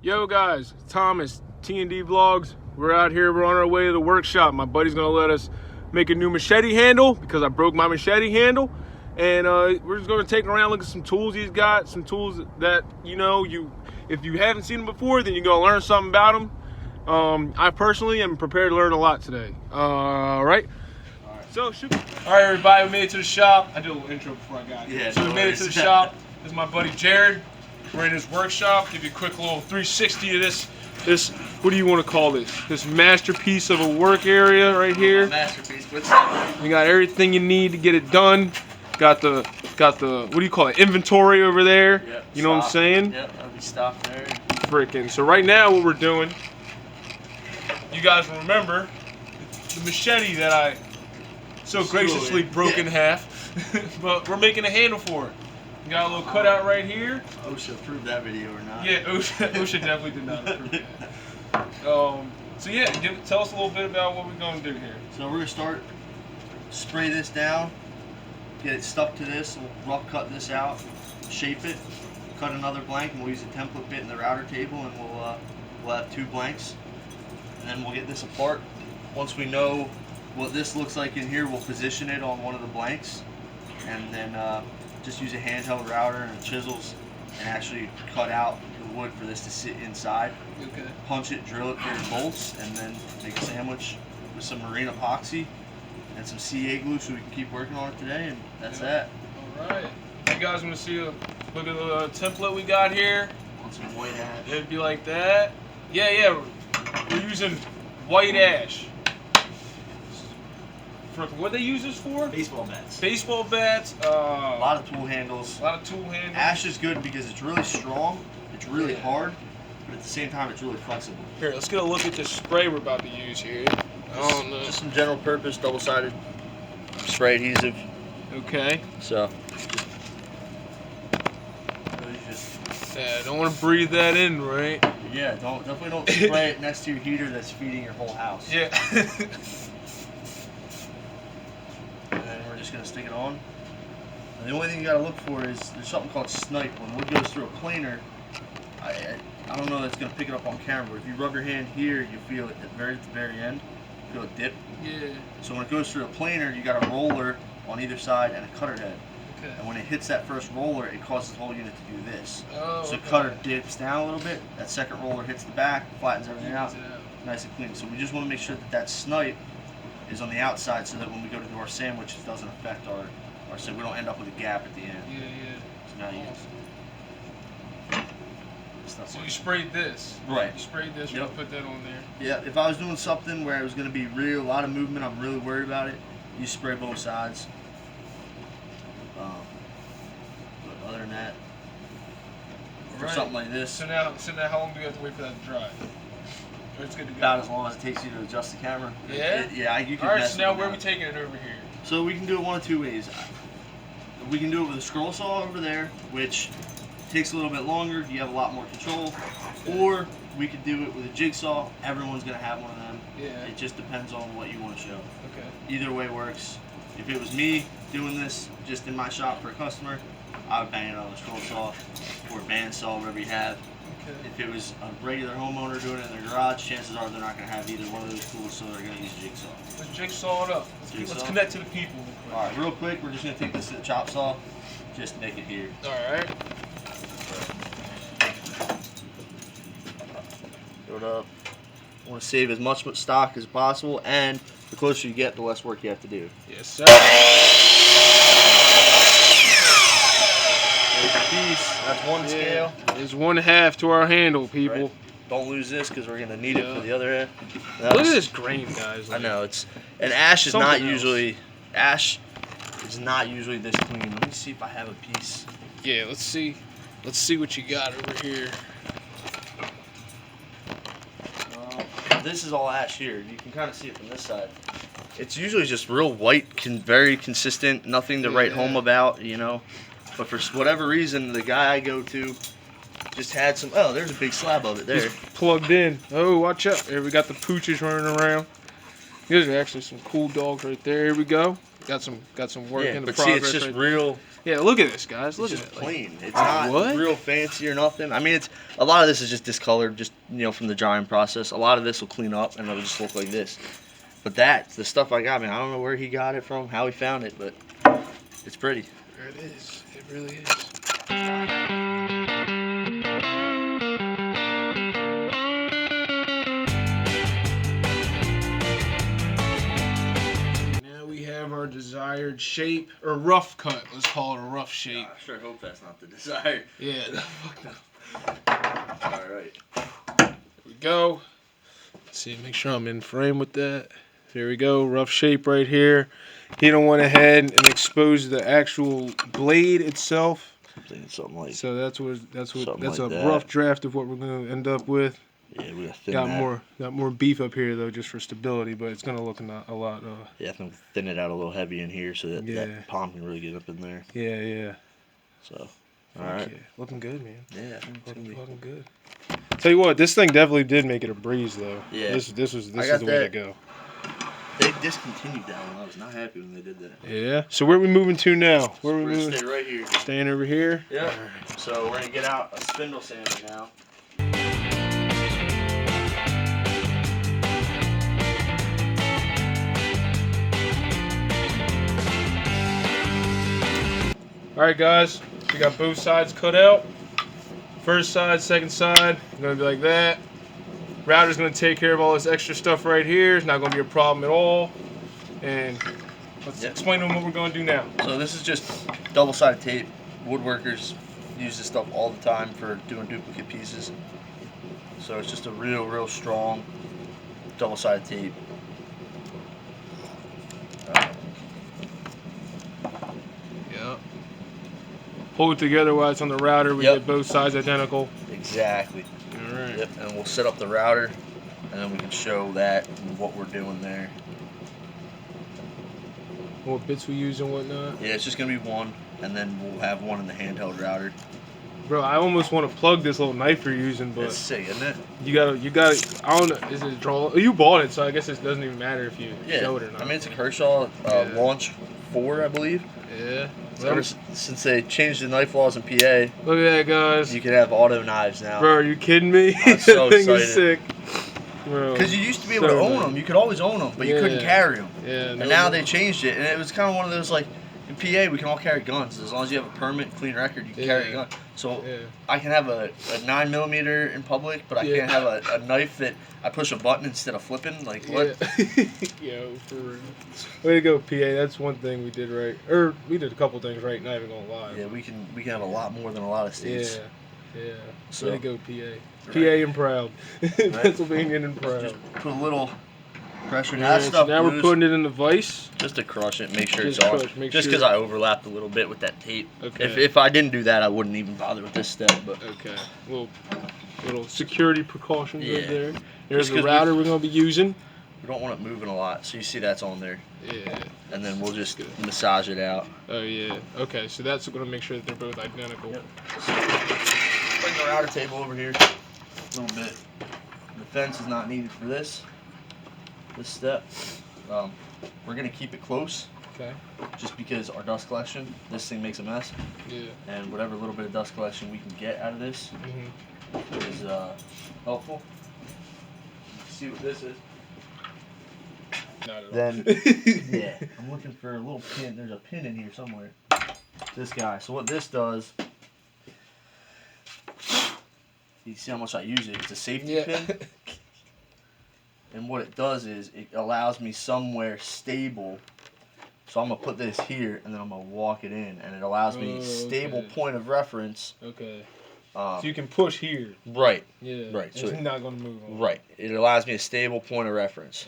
Yo guys, Thomas, T&D Vlogs. We're out here, we're on our way to the workshop. My buddy's gonna let us make a new machete handle because I broke my machete handle. And we're just gonna take around, look at some tools he's got, some tools that, if you haven't seen them before, then you're gonna learn something about them. I personally am prepared to learn a lot today. All right. So, all right, everybody, we made it to the shop. I did a little intro before I got here. So we made it to the shop. This is my buddy Jared. We're in his workshop. Give you a quick little 360 of this. What do you want to call this? This masterpiece of a work area right here. Masterpiece. You got everything you need to get it done. Got the what do you call it? Inventory over there. Yep, you know what I'm saying? Yep, that'll be stock there. Freaking. So right now, what we're doing, you guys remember the machete that I so graciously broke in half, but we're making a handle for it. We got a little cutout right here. OSHA approved that video or not? Yeah, OSHA definitely did not approve that. So yeah, tell us a little bit about what we're going to do here. So we're going to start, spray this down, get it stuck to this, we'll rough cut this out, shape it, cut another blank, and we'll use a template bit in the router table, and we'll have 2 blanks. And then we'll get this apart. Once we know what this looks like in here, we'll position it on one of the blanks, and then just use a handheld router and chisels and actually cut out the wood for this to sit inside. Okay. Punch it, drill it through bolts, and then make a sandwich with some marine epoxy and some CA glue so we can keep working on it today, and that's that. Alright. You guys want to see look at the template we got here? Want some white ash. It'd be like that. Yeah. We're using white ash. What they use this for? Baseball bats. Baseball bats. A lot of tool handles. Ash is good because it's really strong, it's really hard, but at the same time it's really flexible. Here, let's get a look at this spray we're about to use here. Just some general purpose, double-sided spray adhesive. Okay. So. Yeah, don't want to breathe that in, right? Yeah, definitely don't spray it next to your heater that's feeding your whole house. Yeah. And then we're just going to stick it on. And the only thing you got to look for is there's something called snipe. When wood goes through a planer, I don't know that's going to pick it up on camera, but if you rub your hand here, you feel it at the very end. You feel it dip. Yeah. So when it goes through a planer, you got a roller on either side and a cutter head. Okay. And when it hits that first roller, it causes the whole unit to do this. Oh, so the cutter dips down a little bit, that second roller hits the back, flattens everything out, nice and clean. So we just want to make sure that snipe is on the outside so that when we go to do our sandwich, it doesn't affect our so we don't end up with a gap at the end. Yeah. So now So you sprayed this. Right. You sprayed this, yep. You put that on there. Yeah, if I was doing something where it was going to be a lot of movement, I'm really worried about it, you spray both sides. But other than that, for something like this. So now how long do we have to wait for that to dry? Or it's good to go? About as long as it takes you to adjust the camera. Yeah? You can. Alright, so now where are we taking it over here? So we can do it one of 2 ways. We can do it with a scroll saw over there, which takes a little bit longer, you have a lot more control. Or we could do it with a jigsaw. Everyone's going to have one of them. Yeah. It just depends on what you want to show. Okay. Either way works. If it was me doing this just in my shop for a customer, I would bang it on a scroll saw or a bandsaw, whatever you have. Okay. If it was a regular homeowner doing it in their garage, chances are they're not going to have either one of those tools, so they're going to use a jigsaw. Let's jigsaw it up. Let's connect to the people. Alright, real quick, we're just going to take this to the chop saw, just make it here. Alright. Throw it up. I want to save as much stock as possible, and the closer you get, the less work you have to do. Yes, sir. There's a piece. That's one scale. There's 1/2 to our handle, people. Right. Don't lose this because we're gonna need it for the other end. Look at this grain, guys. I know ash is not usually this clean. Let me see if I have a piece. Yeah, let's see what you got over here. This is all ash here. You can kind of see it from this side. It's usually just real white, very consistent, nothing to write home about, But for whatever reason, the guy I go to just had some. Oh, there's a big slab of it there. Just plugged in. Oh, watch out! Here we got the pooches running around. These are actually some cool dogs right there. Here we go. got some work in the but progress. see, it's just real. Yeah, look at this, guys. Look It's at just it. plain. It's not real fancy or nothing. I mean, it's a lot of this is just discolored, just from the drying process. A lot of this will clean up and it'll just look like this. But the stuff I got, man, I don't know where he got it from, how he found it, but it's pretty. There it is. It really is. Now we have our desired shape, or rough cut. Let's call it a rough shape. I sure hope that's not the desired. Yeah. Fuck no. All right. There we go. Let's see, make sure I'm in frame with that. There we go, rough shape right here. He done went ahead and exposed the actual blade itself. Something like. So that's a that. rough draft of what we're gonna end up with. Yeah, we gotta got more beef up here though, just for stability, but it's gonna look a lot. Yeah, I think thin it out a little heavy in here so that that palm can really get up in there. Yeah, yeah. So, all right. Yeah. Looking good, man. Yeah, I think it's looking good. Tell you what, this thing definitely did make it a breeze though. Yeah. This is the way to go. They discontinued that one. I was not happy when they did that. Yeah. So where are we moving to now? Where are we We're moving? gonna stay right here. Staying over here? Yeah. Right. So we're gonna get out a spindle sander now. Alright guys, we got both sides cut out. First side, second side, gonna be like that. Router's gonna take care of all this extra stuff right here. It's not gonna be a problem at all. And let's explain to them what we're gonna do now. So this is just double-sided tape. Woodworkers use this stuff all the time for doing duplicate pieces. So it's just a real strong double-sided tape. Yep. Hold it together while it's on the router. We get both sides identical. Exactly. All right. Yep. And we'll set up the router, and then we can show that and what we're doing there. What bits we use and whatnot. Yeah, it's just gonna be one, and then we'll have one in the handheld router. Bro, I almost want to plug this little knife you're using, but it's sick, isn't it? You gotta. I don't know. Is it draw? You bought it, so I guess it doesn't even matter if you show it or not. I mean, it's a Kershaw Launch 4, I believe. Yeah. Ever since they changed the knife laws in PA, look at that, guys. You can have auto knives now. Bro, are you kidding me? I'm so that thing excited. is sick. Because you used to be able to own them. You could always own them, but you couldn't carry them. Yeah. And now they changed it, and it was kind of one of those, like, in PA, we can all carry guns. As long as you have a permit, clean record, you can carry a gun. So I can have a 9mm in public, but I can't have a knife that I push a button instead of flipping. Like, what? Yo, for real. Way to go, PA. That's one thing we did right. Or we did a couple things right, not even gonna lie. Yeah, we can have a lot more than a lot of states. Yeah. So, way to go, PA. PA and proud. Pennsylvania and proud. Just put a little pressure. Now, so now we're putting it in the vise. Just to crush it, make sure it's on. Just because I overlapped a little bit with that tape. Okay. If I didn't do that, I wouldn't even bother with this step. But okay. Little security precautions right there. There's the router we're gonna be using. We don't want it moving a lot, so you see that's on there. Yeah. And then we'll just massage it out. Oh yeah. Okay, so that's gonna make sure that they're both identical. Yep. Bring the router table over here a little bit. The fence is not needed for this step. We're gonna keep it close. Okay. Just because our dust collection, this thing makes a mess. Yeah. And whatever little bit of dust collection we can get out of this is helpful. See what this is. Not at all. Then, yeah, I'm looking for a little pin. There's a pin in here somewhere. This guy. So what this does, you see how much I use it. It's a safety pin. And what it does is it allows me somewhere stable. So I'm going to put this here, and then I'm going to walk it in. And it allows me a stable point of reference. Okay. So you can push here. Right. Yeah. Right. So it's not going to move on. Right. It allows me a stable point of reference.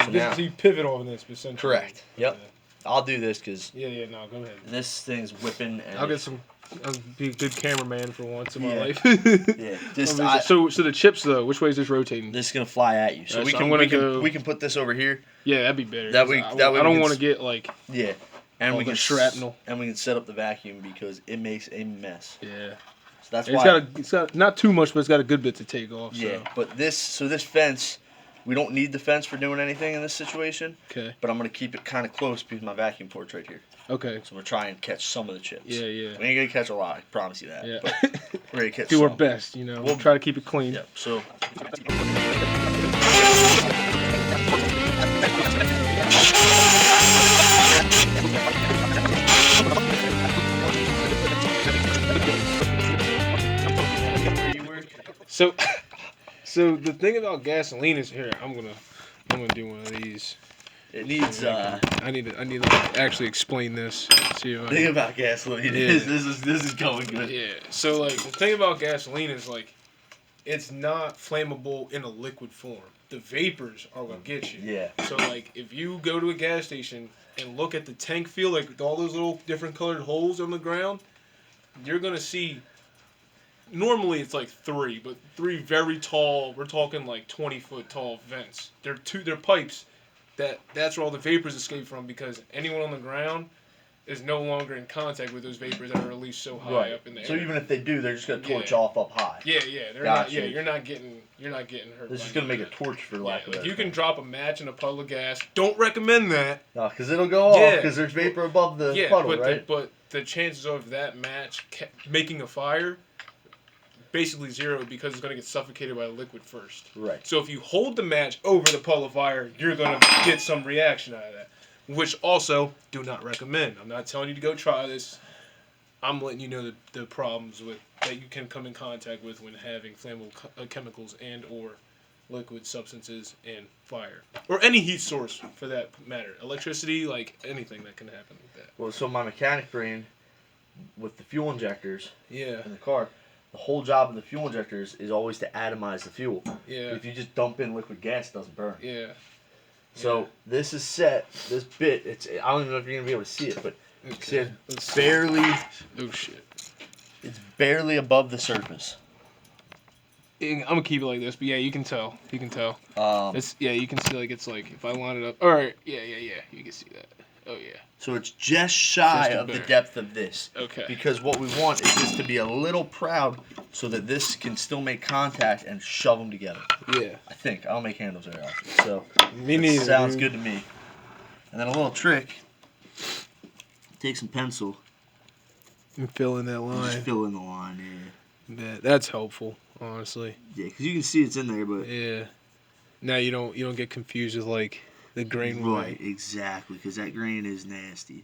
Yeah. So you pivot on this, essentially. Correct. Yep. Okay. I'll do this because... Yeah, no, go ahead. This thing's whipping. And I'll get some... I'll be a good cameraman for once in my life. Yeah. So the chips, though, which way is this rotating? This is going to fly at you. So, we can put this over here. Yeah, that'd be better. That way I don't want to get, like... Yeah. And we can shrapnel. And we can set up the vacuum because it makes a mess. Yeah. So that's why it's got not too much, but it's got a good bit to take off. Yeah. So. But this fence We don't need the fence for doing anything in this situation. Okay. But I'm gonna keep it kind of close because my vacuum port's right here. Okay. So we're trying to catch some of the chips. Yeah, yeah. We ain't gonna catch a lot, I promise you that. Yeah. But we're gonna catch Do some. our best, you know. We'll try to keep it clean. Yeah. So. So the thing about gasoline is here. I'm gonna do one of these. It needs. I need to actually explain this. See if I Thing about gasoline is this is going good. Yeah. So like the thing about gasoline is like, it's not flammable in a liquid form. The vapors are what get you. Yeah. So like if you go to a gas station and look at the tank fill, like with all those little different colored holes on the ground, you're gonna see. Normally it's like three, but three very tall. We're talking like 20-foot tall vents. They're pipes. That's where all the vapors escape from, because anyone on the ground is no longer in contact with those vapors that are released so high up in the air. So even if they do, they're just gonna torch off up high. Yeah, yeah. They're not. Yeah, you're not getting hurt. This is gonna make a torch for lack of If better you can term. drop a match in a puddle of gas, don't recommend that. No, because it'll go off because there's vapor above the puddle, but right? but the chances of that match making a fire, basically zero, because it's going to get suffocated by the liquid first. Right. So if you hold the match over the puddle of fire, you're going to get some reaction out of that, which also do not recommend. I'm not telling you to go try this. I'm letting you know the problems that you can come in contact with when having flammable chemicals and or liquid substances in fire, or any heat source for that matter. Electricity, like anything that can happen with that. Well, so my mechanic brain with the fuel injectors Yeah. in the car, the whole job of the fuel injectors is always to atomize the fuel. Yeah. If you just dump in liquid gas, it doesn't burn. Yeah. So this is set. This bit, I don't even know if you're gonna be able to see it, but Okay. it's barely. Oh shit. It's barely above the surface. I'm gonna keep it like this, but yeah, you can tell. You can tell. It's You can see like it's like if I line it up. All right. Yeah. You can see that. Oh yeah. so it's just shy Just a of the bit. depth of this. Okay. Because what we want is this to be a little proud, so that this can still make contact and shove them together. Yeah. I think I'll make handles very often. So Me that neither. sounds dude. good to me. And then a little trick. Take some pencil. And fill in that And line. just fill in the line. Yeah. That's helpful, honestly. Yeah, because you can see it's in there, but Yeah. Now you don't get confused with like the grain. right, exactly, because that grain is nasty.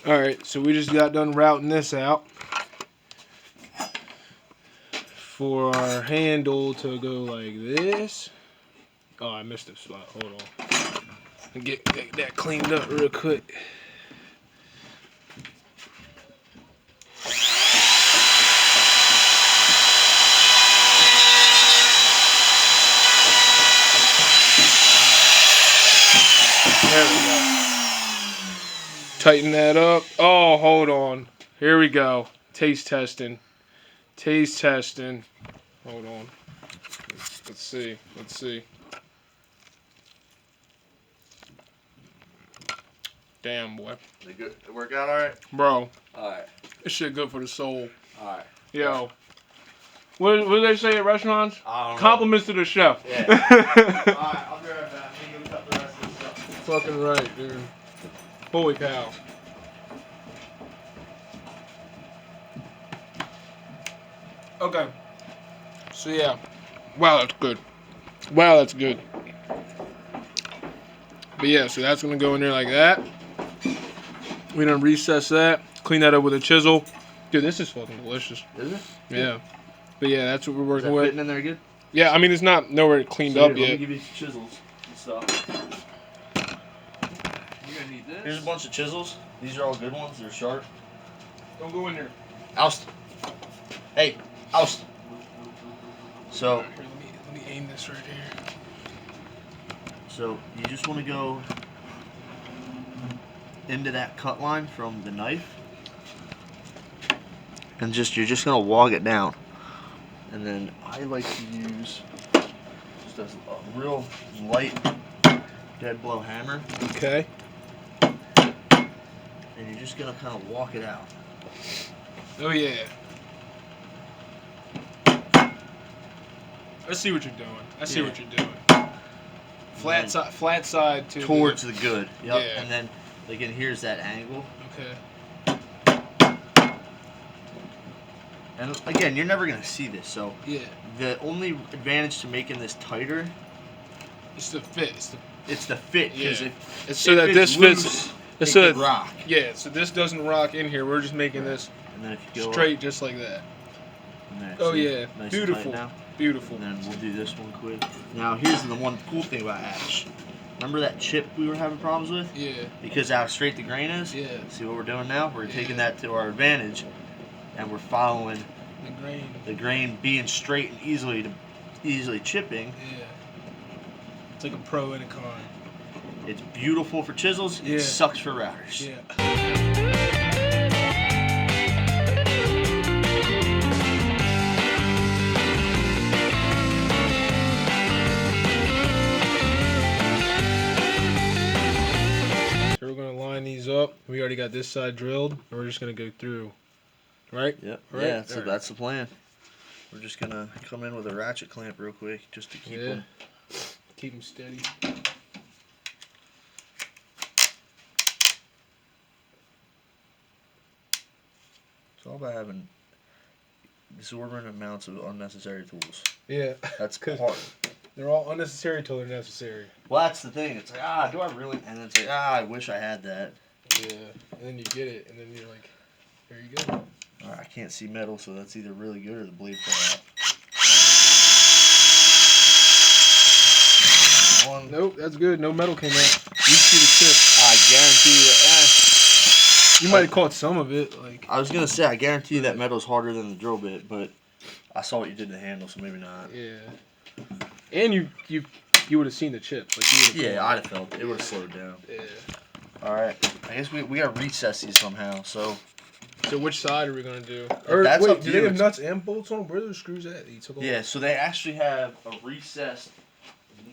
All right, so we just got done routing this out for our handle to go like this. Oh, I missed a spot. Hold on. Get that cleaned up real quick. There we go. Tighten that up. Oh, hold on. Here we go. Taste testing. Taste testing. Hold on. Let's see. Let's see. Damn, boy. They good? They work out all right? Bro, All right. this shit good for the soul. All right. Yo. What do they say at restaurants? I don't know. Compliments to the chef. Yeah. All right, I'll be right back. I'm going to cut the rest of this stuff. Fucking right, dude. Holy cow. Okay. So yeah. Wow, that's good. Wow, that's good. But yeah, so that's gonna go in there like that. We're gonna recess that. Clean that up with a chisel. Dude, this is fucking delicious. Is it? Yeah. But yeah, that's what we're Is working that with. fitting in there good? Yeah, I mean it's not nowhere cleaned So up here, yet. Let me give you some chisels and stuff. You're gonna need this. Here's a bunch of chisels. These are all good ones. They're sharp. Don't go in there. Oust. Hey, oust. So, Here, let me aim this right here. so you just want to go into that cut line from the knife, and you're just gonna walk it down. And then I like to use just a real light dead blow hammer, Okay. and you're just gonna kind of walk it out. Oh yeah. I see what you're doing. I see what you're doing. Flat side to towards the good. Yep. Yeah. And then again, here's that angle. Okay. And again, you're never gonna see this. So Yeah. the only advantage to making this tighter, It's the fit. it's the fit. Because Yeah. if So that it's this loose, fits. it So could rock. Yeah. So this doesn't rock in here. We're just making this And then if you go straight, just like that. There, Oh see? yeah. Nice Beautiful. And tight now. Beautiful. And then we'll do this one quick. Now here's the one cool thing about ash. Remember that chip we were having problems with? Yeah. Because how straight the grain is? Yeah. See what we're doing now? We're taking that to our advantage, and we're following the grain being straight and easily chipping. Yeah. It's like a pro and a con. It's beautiful for chisels. Yeah. It sucks for routers. Yeah. So we're gonna line these up. We already got this side drilled, and we're just gonna go through. Right? Yep. Right? Yeah. So Alright. that's the plan. We're just gonna come in with a ratchet clamp real quick, just to keep them. Keep them steady. It's all about having exorbitant amounts of unnecessary tools. Yeah. That's 'Cause hard. they're all unnecessary till they're necessary. Well, that's the thing. It's like, do I really? And then it's like, I wish I had that. Yeah. And then you get it, and then you're like, there you go. All right, I can't see metal, so that's either really good or the blade fell out. One. Nope, that's good. No metal came out. You see the chip. I guarantee you that. You might have caught some of it, like. I was gonna say, I guarantee you that metal's harder than the drill bit, but I saw what you did to the handle, so maybe not. Yeah. And you would have seen the chip. Like Yeah, I'd have felt it. It would have slowed down. Yeah. All right, I guess we gotta recess these somehow. So which side are we gonna do? That's wait, up to do they you. have nuts and bolts on them? Where are those screws at? You took yeah, so they actually have a recessed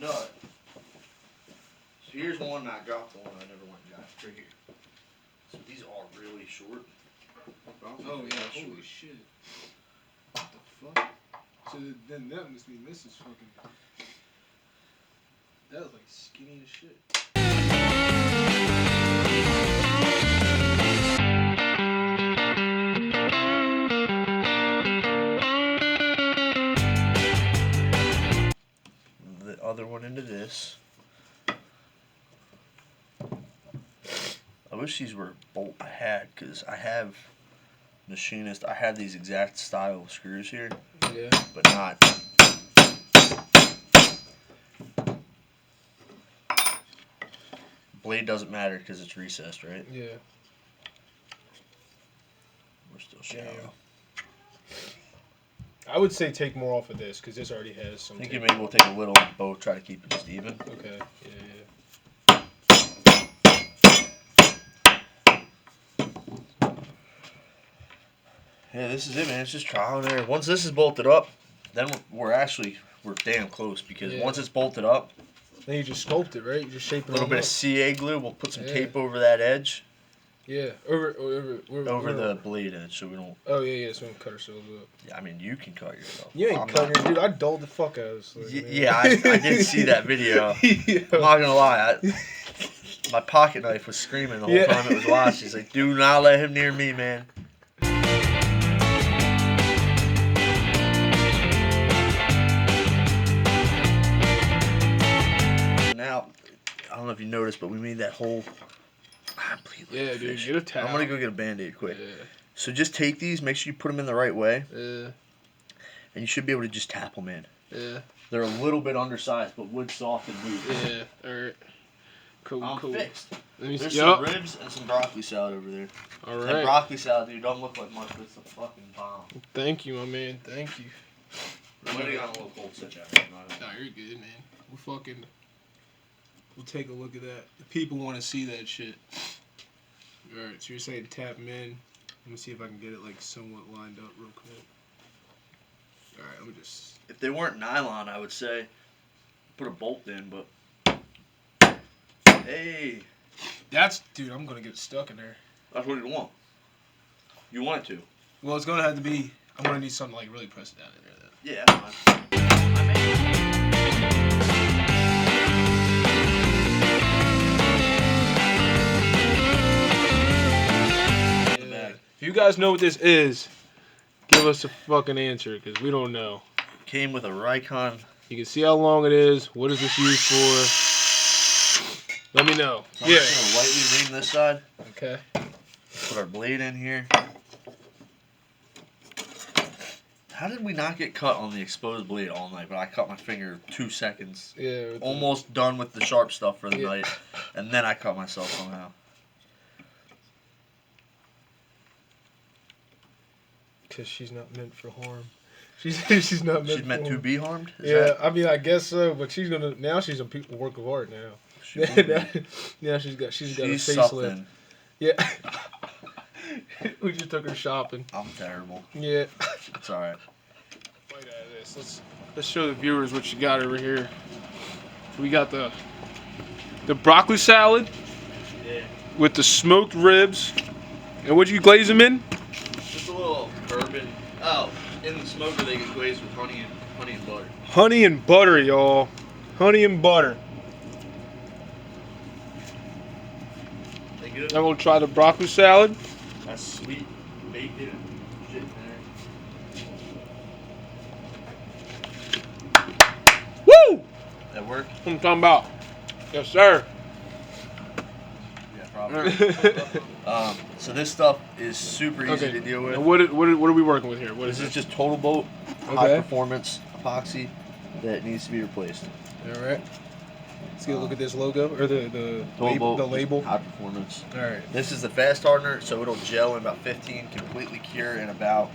nut. So here's one I dropped one I never went and got. Right here. So these are really short. Oh yeah, holy shit. What the fuck? So then that must mean this is fucking. That was like skinny as shit. The other one into this. I wish these were bolt pad because I have machinist. I have these exact style of screws here, Yeah. but not. Blade doesn't matter because it's recessed, right? Yeah. We're still shallow. I would say take more off of this because this already has some. I think maybe we'll take a little and both try to keep it just even. Okay. Yeah. Yeah, this is it, man. It's just trial and error. Once this is bolted up, then we're damn close because once it's bolted up, then you just sculpt it, right? You just shape it. a little bit of CA glue. We'll put some tape over that edge. Yeah, over the blade edge, so we don't. Oh yeah, so we don't cut ourselves up. Yeah, I mean you can cut yourself. You ain't cutting it, dude. I dulled the fuck out of this thing. Yeah, I did see that video. I'm not gonna lie, my pocket knife was screaming the whole time it was watching. He's like, "Do not let him near me, man." Now, I don't know if you noticed, but we made that hole. Yeah, dude, get a towel. I'm gonna go get a Band-Aid quick. Yeah. So just take these, make sure you put them in the right way, Yeah. and you should be able to just tap them in. Yeah. They're a little bit undersized, but wood soft and move. Yeah. All right. Cool. I'm cool. fixed. Let me There's see. some ribs and some broccoli salad over there. All That right. broccoli salad, dude, don't look like much, but it's a fucking bomb. Thank you, my man. Thank you. I'm gonna get on a little cold sit down. Nah, you're good, man. We'll take a look at that. The people want to see that shit. All right, so you're saying tap them in. Let me see if I can get it like somewhat lined up real quick. All right, let me just. If they weren't nylon, I would say put a bolt in, but hey, Dude, I'm gonna get stuck in there. that's what you want. You want it to. Well, it's gonna have to be. I'm gonna need something like really press it down in there. Then. Yeah, that's fine. If you guys know what this is, give us a fucking answer, because we don't know. Came with a Raycon. You can see how long it is. What is this used for? Let me know. So I'm just gonna lightly ream this side. Okay. Put our blade in here. How did we not get cut on the exposed blade all night? But I cut my finger 2 seconds. Yeah. Almost done with the sharp stuff for the night, and then I cut myself somehow. Because she's not meant for harm. She's not meant. She's meant to be harmed. I mean, I guess so. But she's gonna now. She's a work of art now. Now she's got a facelift. Something. Yeah. We just took her shopping. I'm terrible. Yeah. It's all right. Bite out of this. Let's show the viewers what you got over here. So we got the broccoli salad. Yeah. With the smoked ribs. And what'd you glaze them in? Just a little bourbon. Oh, in the smoker they get glazed with honey and butter. Honey and butter, y'all. Honey and butter. They good? I'm gonna try the broccoli salad. That's sweet bacon and shit in there. Woo! That work? What I'm talking about. Yes, sir. Yeah, probably. So this stuff is super easy to deal with. And what are we working with here? What is This this? is just Total Boat high performance epoxy that needs to be replaced. All right. Let's get a look at this logo or the label. High performance. All right. This is the fast hardener, so it'll gel in about 15, completely cure in about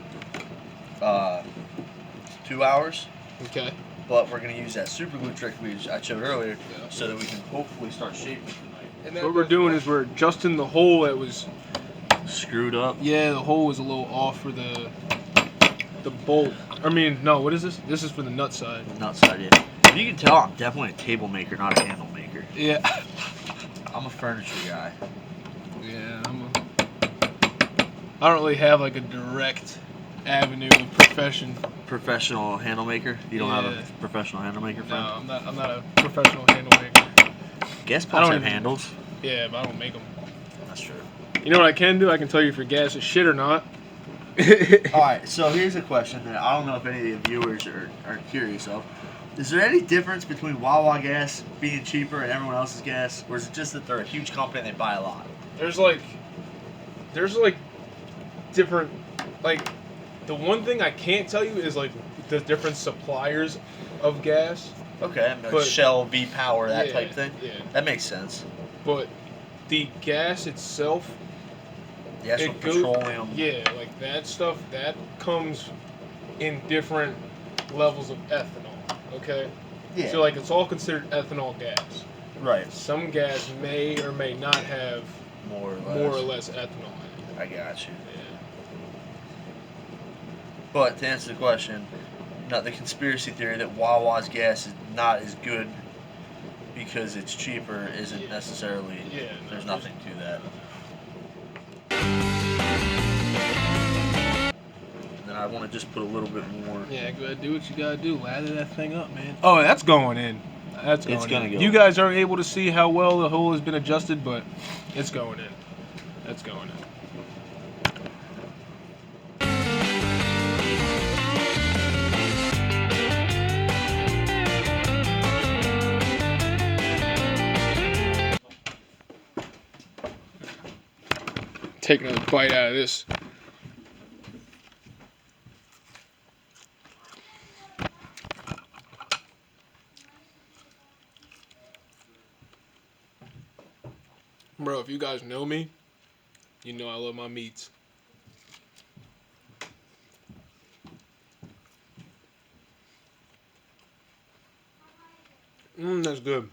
2 hours. Okay. But we're gonna use that super glue trick I showed earlier, so that we can hopefully start shaping tonight. And what we're doing is we're adjusting the hole that was screwed up. Yeah, the hole was a little off for the bolt. I mean, no, what is this? This is for the nut side. The nut side, yeah. You can tell I'm definitely a table maker, not a handle maker. Yeah. I'm a furniture guy. Yeah, I don't really have like a direct avenue of profession. Professional handle maker? You don't have a professional handle maker friend? No, I'm not a professional handle maker. Gas pumps have handles. Yeah, but I don't make them. That's true. You know what I can do? I can tell you if your gas is shit or not. Alright, so here's a question that I don't know if any of the viewers are curious of. Is there any difference between Wawa gas being cheaper and everyone else's gas? Or is it just that they're a huge company and they buy a lot? There's like different, like, the one thing I can't tell you is like the different suppliers of gas. Okay, like Shell, V-Power, that type thing? Yeah. That makes sense. But the gas itself, the actual petroleum. Yeah, like that stuff, that comes in different levels of ethanol, okay? Yeah. So like it's all considered ethanol gas. Right. Some gas may or may not have more or less ethanol in it. I got you. Yeah. But to answer the question, not the conspiracy theory that Wawa's gas is not as good because it's cheaper isn't necessarily. Yeah. There's nothing to that. And then I want to just put a little bit more. Yeah, go ahead, do what you gotta do. Lather that thing up, man. Oh, that's going in. That's going in. It's gonna go. You guys aren't able to see how well the hole has been adjusted, but it's going in. That's going in. Take another bite out of this. Bro, if you guys know me, you know I love my meats. That's good.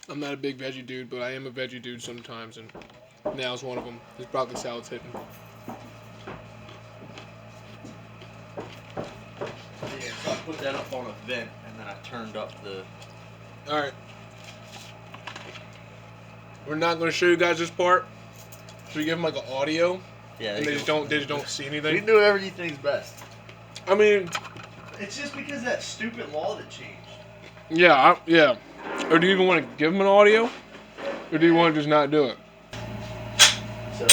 I'm not a big veggie dude, but I am a veggie dude sometimes, and now's one of them. This broccoli salad's hitting. Yeah, so I put that up on a vent, and then I turned up the... Alright. We're not going to show you guys this part. So we give them like an audio. Yeah, and they just don't see You anything. can do whatever you think's best. I mean, It's just because of that stupid law that changed. yeah, yeah. Or do you even want to give them an audio, or do you want to just not do it? So